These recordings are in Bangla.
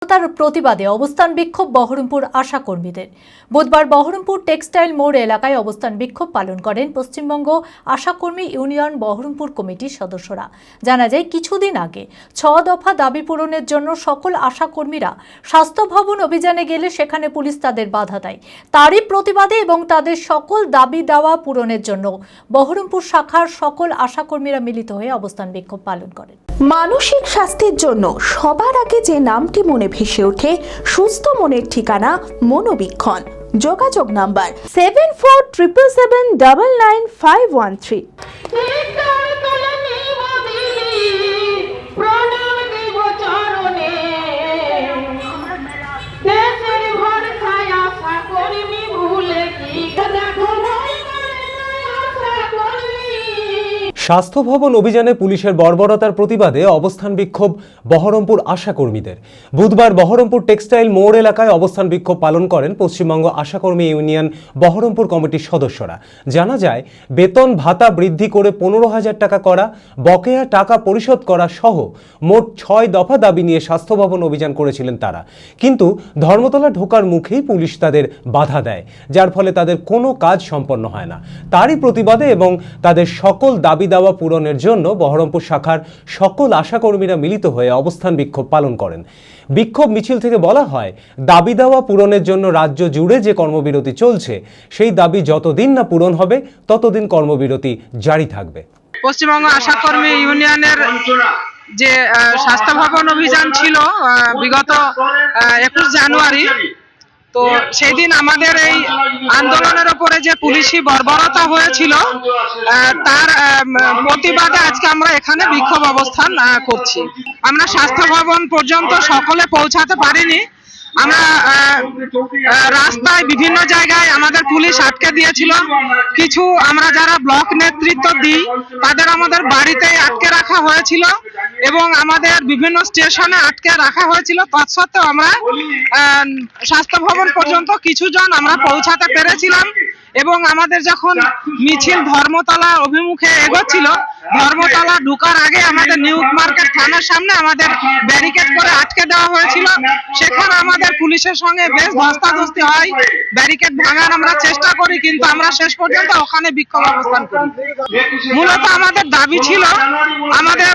তার প্রতিবাদে অবস্থান বিক্ষোভ বহরমপুর আশা কর্মীদের। বুধবার বহরমপুর টেক্সটাইল মোড় এলাকায় অবস্থান বিক্ষোভ পালন করেন পশ্চিমবঙ্গ আশা কর্মী ইউনিয়ন বহরমপুর কমিটির সদস্যরা। জানা যায়, কিছুদিন আগে 6 দফা দাবি পূরণের জন্য সকল আশা কর্মীরা স্বাস্থ্য ভবন অভিযানে গেলে সেখানে পুলিশ তাদের বাধা দেয়। তারই প্রতিবাদে এবং তাদের সকল দাবি দাওয়া পূরণের জন্য বহরমপুর শাখার সকল আশা কর্মীরা মিলিত হয়ে অবস্থান বিক্ষোভ পালন করেন। মানসিক স্বাস্থ্যের জন্য সবার আগে যে নামটি মনে ভেসে ওঠে, সুস্থ মনের ঠিকানা মনোবীক্ষণ। যোগাযোগ নাম্বার 7477799513। স্বাস্থ্য ভবন অভিযানে পুলিশের বর্বরতার প্রতিবাদে অবস্থান বিক্ষোভ বহরমপুর আশা কর্মীদের। বুধবার বহরমপুর টেক্সটাইল মোড় এলাকায় অবস্থান বিক্ষোভ পালন করেন পশ্চিমবঙ্গ আশা কর্মী ইউনিয়ন বহরমপুর কমিটির সদস্যরা। জানা যায়, বেতন ভাতা বৃদ্ধি করে 15,000 টাকা করা, বকেয়া টাকা পরিশোধ করা সহ মোট 6 দফা দাবি নিয়ে স্বাস্থ্য ভবন অভিযান করেছিলেন তারা। কিন্তু ধর্মতলা ঢোকার মুখেই পুলিশ তাদের বাধা দেয়, যার ফলে তাদের কোনো কাজ সম্পন্ন হয় না। তারই প্রতিবাদে এবং তাদের সকল দাবি দাওয়া পূরণের জন্য বহরমপুর শাখার সকল আশাকর্মীরা মিলিত হয়ে অবস্থান বিক্ষোভ পালন করেন। বিক্ষোভ মিছিল থেকে বলা হয়, দাবি দাওয়া পূরণের জন্য রাজ্য জুড়ে যে কর্মবিরতি চলছে, সেই দাবি যতদিন না পূরণ হবে ততদিন কর্মবিরতি জারি থাকবে। পশ্চিমবঙ্গ আশা কর্মী ইউনিয়নের যে স্বাস্থ্য ভবন অভিযান ছিল বিগত 21 জানুয়ারি, তো সেই দিন আমাদের এই আন্দোলনের উপরে যে পুলিশি বর্বরতা হয়েছিল তার প্রতিবাদে আজকে আমরা এখানে বিক্ষোভ অবস্থান করছি। আমরা স্বাস্থ্য ভবন পর্যন্ত সকলে পৌঁছাতে পারিনি। আমরা রাস্তায় বিভিন্ন জায়গায় আমাদের পুলিশ আটকে দিয়েছিল। কিছু আমরা যারা ব্লক নেতৃত্ব দিই তাদের আমাদের বাড়িতে আটকে রাখা হয়েছিল এবং আমাদের বিভিন্ন স্টেশনে আটকে রাখা হয়েছিল। তৎসত্ত্বেও আমরা স্বাস্থ্য ভবন পর্যন্ত কিছুজন আমরা পৌঁছাতে পেরেছিলাম এবং আমাদের যখন মিছিল ধর্মতলা অভিমুখে এগোচ্ছিল, ধর্মতলা ঢোকার আগে আমাদের নিউ মার্কেট থানার সামনে আমাদের ব্যারিকেড করে আটকে দেওয়া হয়েছিল। সেখানে আমাদের পুলিশের সঙ্গে বেশ ধস্তাধস্তি হয়, ব্যারিকেড ভাঙার আমরা চেষ্টা করি, কিন্তু আমরা শেষ পর্যন্ত ওখানে বিক্ষোভ অবস্থান করি। মূলত আমাদের দাবি ছিল আমাদের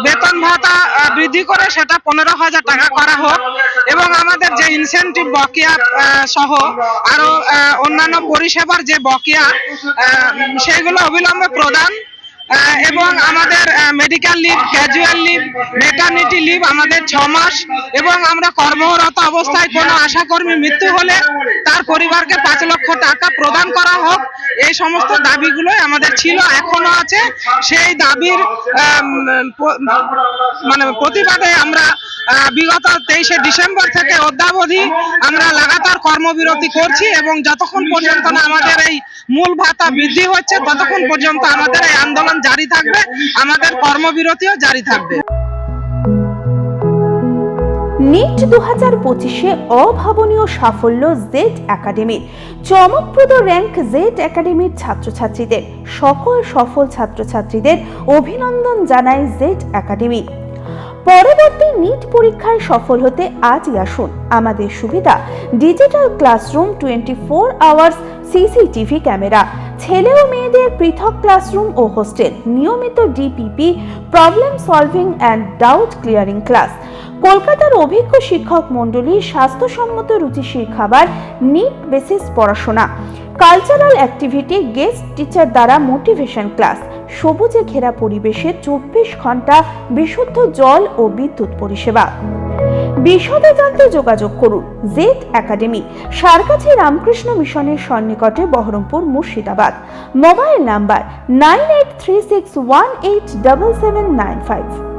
বেতন ভাতা বৃদ্ধি করে সেটা 15,000 টাকা করা হোক এবং আমাদের যে ইনসেনটিভ বকেয়া সহ আরো অন্যান্য পরিষেবার যে বকেয়া সেগুলো অবিলম্বে প্রদান এবং আমাদের medical leave, casual leave, maternity leave আমাদের 6 মাস এবং আমরা কর্মরত অবস্থায় কোনো আশাকর্মী মৃত্যু হলে তার পরিবারকে 5 লক্ষ টাকা প্রদান করা হোক। এই সমস্ত দাবিগুলোই আমাদের ছিল, এখনো আছে। সেই দাবির প্রতিবাদে আমরা বিগত 23শে ডিসেম্বর থেকে অদ্যাবধি আমরা লাগাতার কর্মবিরতি করছি এবং যতক্ষণ পর্যন্ত না আমাদের এই মূল ভাতা বৃদ্ধি হচ্ছে ততক্ষণ পর্যন্ত আমাদের এই আন্দোলন জারি থাকবে, আমাদের কর্মবিরতিও জারি থাকবে। নিট 2025-এ অভাবনীয় সাফল্য জেড একাডেমির। চমকপ্রদ র্যাঙ্ক জেড একাডেমির ছাত্রছাত্রীদের। সকল সফল ছাত্রছাত্রীদের অভিনন্দন জানায় জেড একাডেমি। পরবর্তী নিট পরীক্ষায় সফল হতে আজই আসুন। আমাদের সুবিধা digital classroom, 24 hours CCTV camera, ছেলে ও মেয়েদের পৃথক ক্লাসরুম ও হোস্টেল, নিয়মিত DPP, problem solving and doubt clearing class, কলকাতার অভিজ্ঞ শিক্ষক মণ্ডলী, স্বাস্থ্যসম্মত রুচিশীল খাবার, নিট বেসিস পড়াশোনা, কালচারাল অ্যাক্টিভিটি, গেস্ট টিচার দ্বারা মোটিভেশন ক্লাস, সবুজে ঘেরা পরিবেশে 24 ঘন্টা বিশুদ্ধ জল ও বিদ্যুৎ পরিষেবা। বিশদে জানতে যোগাযোগ করুন জেড একাডেমি, সারকাছি রামকৃষ্ণ মিশনের সন্নিকটে, বহরমপুর, মুর্শিদাবাদ। Mobile number 9836187795।